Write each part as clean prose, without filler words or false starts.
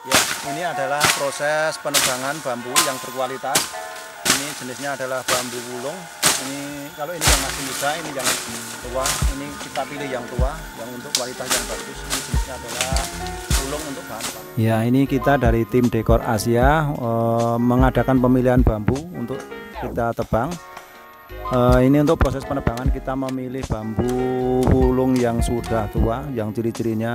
Ya, ini adalah proses penebangan bambu yang berkualitas. Ini jenisnya adalah bambu wulung. Ini kalau ini yang masih muda, ini yang tua. Ini kita pilih yang tua, yang untuk kualitas yang bagus. Ini jenisnya adalah wulung untuk bahan. Ya, ini kita dari tim Dekor Asia mengadakan pemilihan bambu untuk kita tebang. Ini untuk proses penebangan kita memilih bambu wulung yang sudah tua, yang ciri-cirinya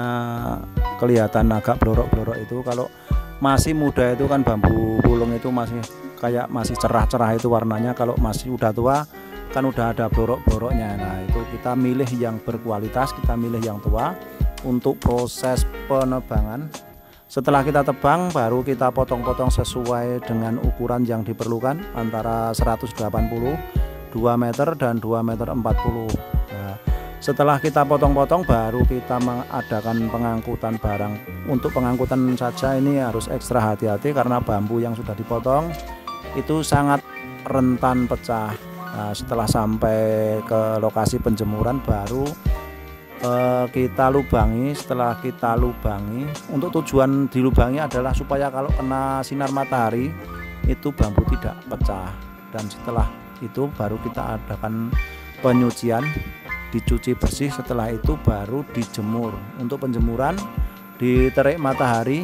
kelihatan agak blorok-blorok itu. Kalau masih muda itu kan bambu wulung itu masih kayak masih cerah-cerah itu warnanya. Kalau masih udah tua kan udah ada blorok-bloroknya. Nah, itu kita milih yang berkualitas, kita milih yang tua untuk proses penebangan. Setelah kita tebang baru kita potong-potong sesuai dengan ukuran yang diperlukan, antara 180, 2 meter dan 2 meter 40. Nah, setelah kita potong-potong baru kita mengadakan pengangkutan barang. Untuk pengangkutan saja ini harus ekstra hati-hati karena bambu yang sudah dipotong itu sangat rentan pecah. Nah, setelah sampai ke lokasi penjemuran baru kita lubangi. Setelah kita lubangi, untuk tujuan dilubangi adalah supaya kalau kena sinar matahari itu bambu tidak pecah. Dan setelah itu baru kita adakan penyucian, dicuci bersih. Setelah itu baru dijemur. Untuk penjemuran di terik matahari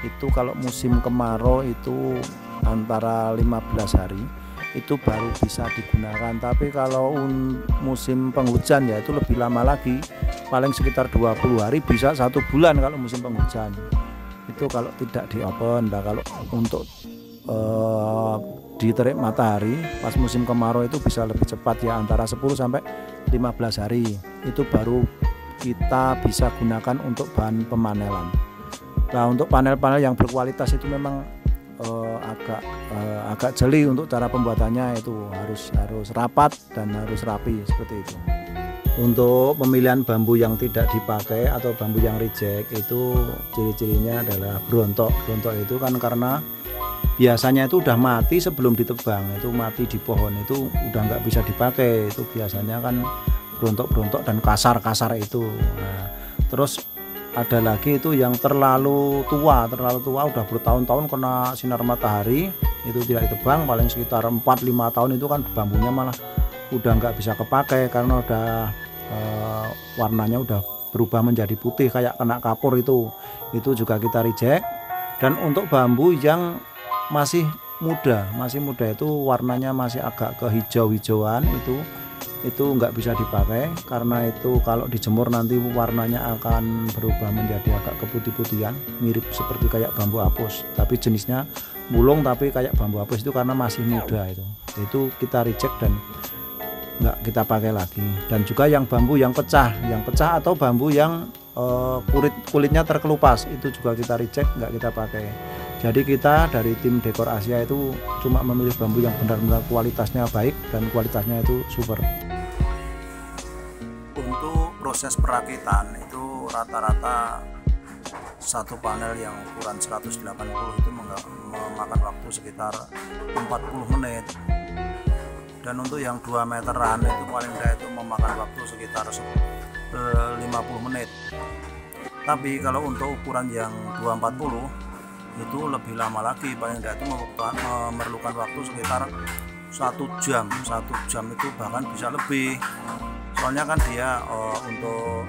itu kalau musim kemarau itu antara 15 hari itu baru bisa digunakan. Tapi kalau musim penghujan ya itu lebih lama lagi, paling sekitar 20 hari, bisa 1 bulan kalau musim penghujan. Itu kalau tidak di oven. Nah, kalau untuk di terik matahari pas musim kemarau itu bisa lebih cepat ya, antara 10 sampai 15 hari itu baru kita bisa gunakan untuk bahan pemanelan. Nah, untuk panel-panel yang berkualitas itu memang agak jeli untuk cara pembuatannya, itu harus rapat dan harus rapi seperti itu. Untuk pemilihan bambu yang tidak dipakai atau bambu yang reject itu ciri-cirinya adalah brontok. Brontok itu kan karena biasanya itu udah mati sebelum ditebang, itu mati di pohon, itu udah nggak bisa dipakai. Itu biasanya kan brontok-brontok dan kasar-kasar itu. Nah, terus ada lagi itu yang terlalu tua udah bertahun-tahun kena sinar matahari, itu tidak ditebang, paling sekitar 4-5 tahun itu kan bambunya malah udah nggak bisa kepakai karena udah warnanya udah berubah menjadi putih kayak kena kapur. Itu juga kita reject. Dan untuk bambu yang masih muda itu warnanya masih agak kehijau-hijauan, itu nggak bisa dipakai karena itu kalau dijemur nanti warnanya akan berubah menjadi agak keputih-putihan, mirip seperti kayak bambu apus, tapi jenisnya wulung tapi kayak bambu apus itu karena masih muda. Itu kita reject dan nggak kita pakai lagi. Dan juga yang bambu yang pecah atau bambu yang kulitnya terkelupas itu juga kita reject, nggak kita pakai. Jadi kita dari tim Dekor Asia itu cuma memilih bambu yang benar-benar kualitasnya baik dan kualitasnya itu super. Untuk proses perakitan itu rata-rata satu panel yang ukuran 180 itu memakan waktu sekitar 40 menit. Dan untuk yang 2 meteran itu paling tidak itu memakan waktu sekitar 50 menit. Tapi kalau untuk ukuran yang 240 itu lebih lama lagi, paling tidak itu memerlukan waktu sekitar 1 jam. 1 jam itu bahkan bisa lebih, soalnya kan dia untuk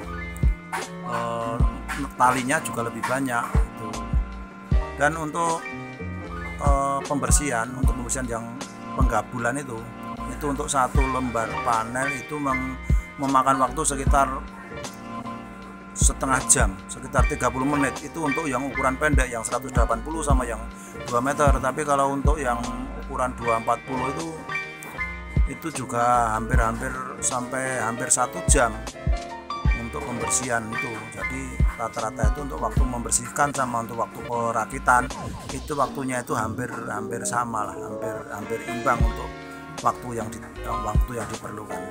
talinya juga lebih banyak itu. Dan untuk pembersihan yang penggabulan itu untuk 1 lembar panel itu memakan waktu sekitar setengah jam, sekitar 30 menit. Itu untuk yang ukuran pendek yang 180 sama yang 2 meter. Tapi kalau untuk yang ukuran 240 itu juga hampir 1 jam untuk pembersihan itu. Jadi rata-rata itu untuk waktu membersihkan sama untuk waktu perakitan itu waktunya itu hampir sama lah, hampir imbang untuk waktu yang diperlukan.